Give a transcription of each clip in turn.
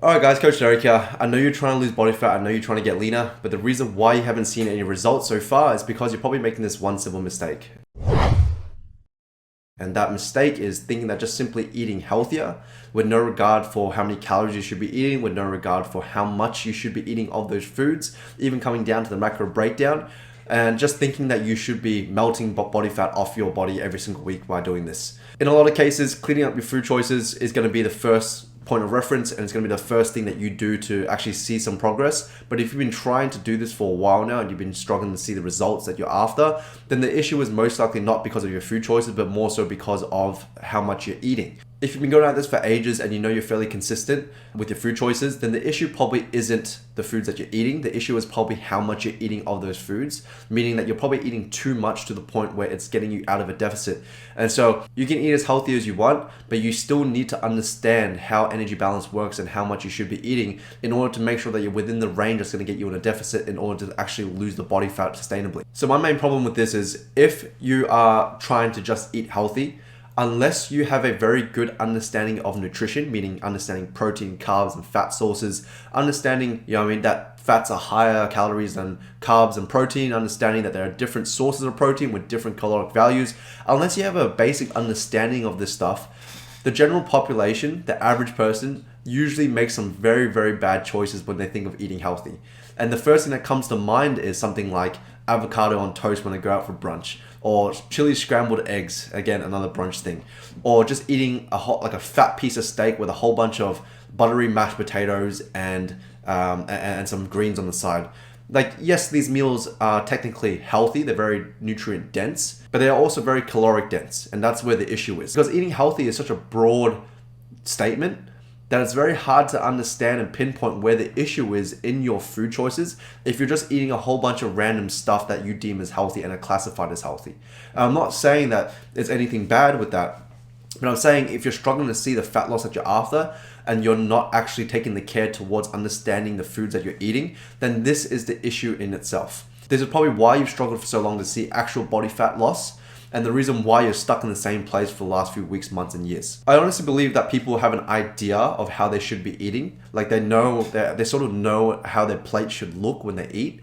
Alright guys, Coach Derek here. I know you're trying to lose body fat, I know you're trying to get leaner, but the reason why you haven't seen any results so far is because you're probably making this one simple mistake. And that mistake is thinking that just simply eating healthier with no regard for how many calories you should be eating, with no regard for how much you should be eating of those foods, even coming down to the macro breakdown, and just thinking that you should be melting body fat off your body every single week by doing this. In a lot of cases, cleaning up your food choices is going to be the first point of reference, and it's going to be the first thing that you do to actually see some progress. But if you've been trying to do this for a while now and you've been struggling to see the results that you're after, then the issue is most likely not because of your food choices, but more so because of how much you're eating. If you've been going at this for ages and you know you're fairly consistent with your food choices, then the issue probably isn't the foods that you're eating. The issue is probably how much you're eating of those foods, meaning that you're probably eating too much to the point where it's getting you out of a deficit. And so you can eat as healthy as you want, but you still need to understand how energy balance works and how much you should be eating in order to make sure that you're within the range that's going to get you in a deficit in order to actually lose the body fat sustainably. So my main problem with this is if you are trying to just eat healthy, unless you have a very good understanding of nutrition, meaning understanding protein, carbs, and fat sources, understanding, that fats are higher calories than carbs and protein, understanding that there are different sources of protein with different caloric values, unless you have a basic understanding of this stuff, the general population, the average person, usually makes some very, very bad choices when they think of eating healthy. And the first thing that comes to mind is something like avocado on toast when they go out for brunch, or chili scrambled eggs, again another brunch thing, or just eating a fat piece of steak with a whole bunch of buttery mashed potatoes and some greens on the side. Like, yes, these meals are technically healthy, they're very nutrient dense, but they are also very caloric dense, and that's where the issue is. Because eating healthy is such a broad statement that it's very hard to understand and pinpoint where the issue is in your food choices if you're just eating a whole bunch of random stuff that you deem as healthy and are classified as healthy. I'm not saying that there's anything bad with that, but I'm saying if you're struggling to see the fat loss that you're after and you're not actually taking the care towards understanding the foods that you're eating, then this is the issue in itself. This is probably why you've struggled for so long to see actual body fat loss, and the reason why you're stuck in the same place for the last few weeks, months, and years. I honestly believe that people have an idea of how they should be eating. Like they sort of know how their plate should look when they eat.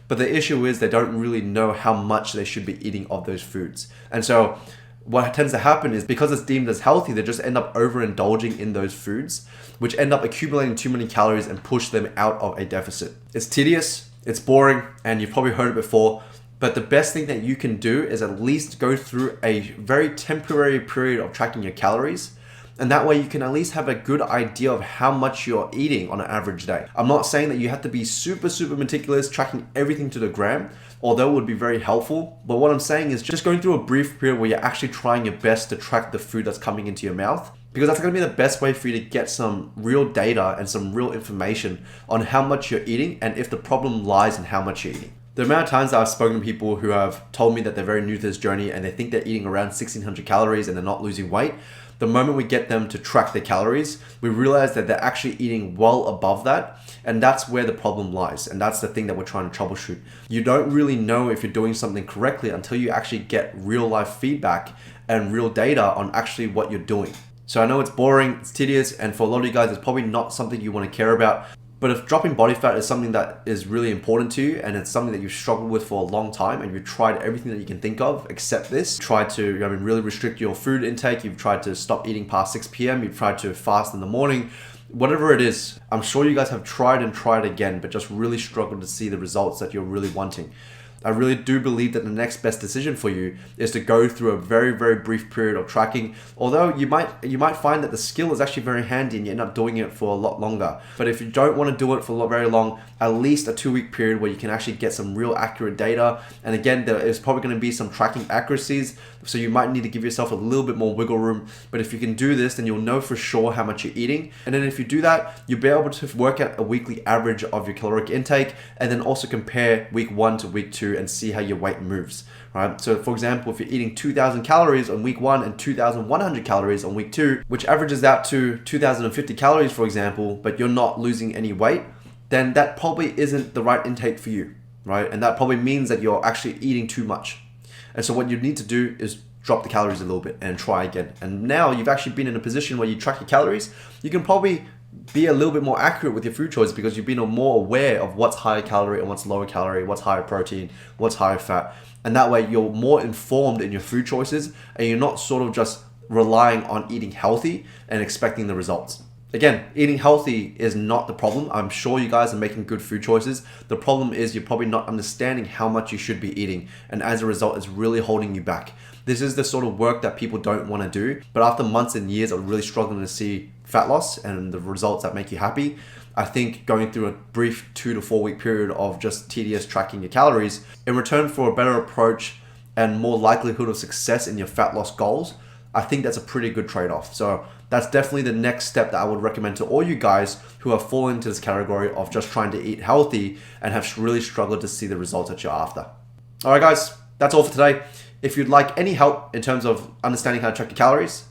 But the issue is they don't really know how much they should be eating of those foods. And so what tends to happen is because it's deemed as healthy, they just end up overindulging in those foods, which end up accumulating too many calories and push them out of a deficit. It's tedious, it's boring, and you've probably heard it before. But the best thing that you can do is at least go through a very temporary period of tracking your calories. And that way you can at least have a good idea of how much you're eating on an average day. I'm not saying that you have to be super, super meticulous, tracking everything to the gram, although it would be very helpful. But what I'm saying is just going through a brief period where you're actually trying your best to track the food that's coming into your mouth, because that's going to be the best way for you to get some real data and some real information on how much you're eating and if the problem lies in how much you're eating. The amount of times that I've spoken to people who have told me that they're very new to this journey and they think they're eating around 1,600 calories and they're not losing weight, the moment we get them to track their calories, we realize that they're actually eating well above that, and that's where the problem lies, and that's the thing that we're trying to troubleshoot. You don't really know if you're doing something correctly until you actually get real life feedback and real data on actually what you're doing. So I know it's boring, it's tedious, and for a lot of you guys, it's probably not something you want to care about. But if dropping body fat is something that is really important to you and it's something that you've struggled with for a long time and you've tried everything that you can think of except this, tried to really restrict your food intake, you've tried to stop eating past 6 p.m., you've tried to fast in the morning, whatever it is, I'm sure you guys have tried and tried again, but just really struggled to see the results that you're really wanting. I really do believe that the next best decision for you is to go through a very, very brief period of tracking. Although you might find that the skill is actually very handy and you end up doing it for a lot longer. But if you don't want to do it for very long, at least a 2-week period where you can actually get some real accurate data. And again, there is probably going to be some tracking accuracies, so you might need to give yourself a little bit more wiggle room. But if you can do this, then you'll know for sure how much you're eating. And then if you do that, you'll be able to work out a weekly average of your caloric intake and then also compare week 1 to week 2 and see how your weight moves, right? So for example, if you're eating 2,000 calories on week 1 and 2,100 calories on week 2, which averages out to 2,050 calories, for example, but you're not losing any weight, then that probably isn't the right intake for you, right? And that probably means that you're actually eating too much. And so what you need to do is drop the calories a little bit and try again. And now you've actually been in a position where you track your calories, you can probably be a little bit more accurate with your food choices because you've been more aware of what's higher calorie and what's lower calorie, what's higher protein, what's higher fat. And that way you're more informed in your food choices and you're not sort of just relying on eating healthy and expecting the results. Again, eating healthy is not the problem. I'm sure you guys are making good food choices. The problem is you're probably not understanding how much you should be eating. And as a result, it's really holding you back. This is the sort of work that people don't want to do. But after months and years of really struggling to see fat loss and the results that make you happy, I think going through a brief 2 to 4 week period of just tedious tracking your calories, in return for a better approach and more likelihood of success in your fat loss goals, I think that's a pretty good trade-off. So that's definitely the next step that I would recommend to all you guys who have fallen into this category of just trying to eat healthy and have really struggled to see the results that you're after. All right, guys, that's all for today. If you'd like any help in terms of understanding how to track your calories,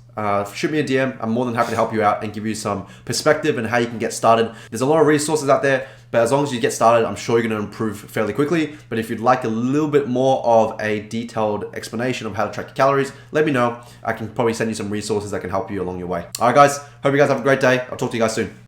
shoot me a DM. I'm more than happy to help you out and give you some perspective and how you can get started. There's a lot of resources out there, but as long as you get started, I'm sure you're going to improve fairly quickly. But if you'd like a little bit more of a detailed explanation of how to track your calories, let me know. I can probably send you some resources that can help you along your way. All right, guys. Hope you guys have a great day. I'll talk to you guys soon.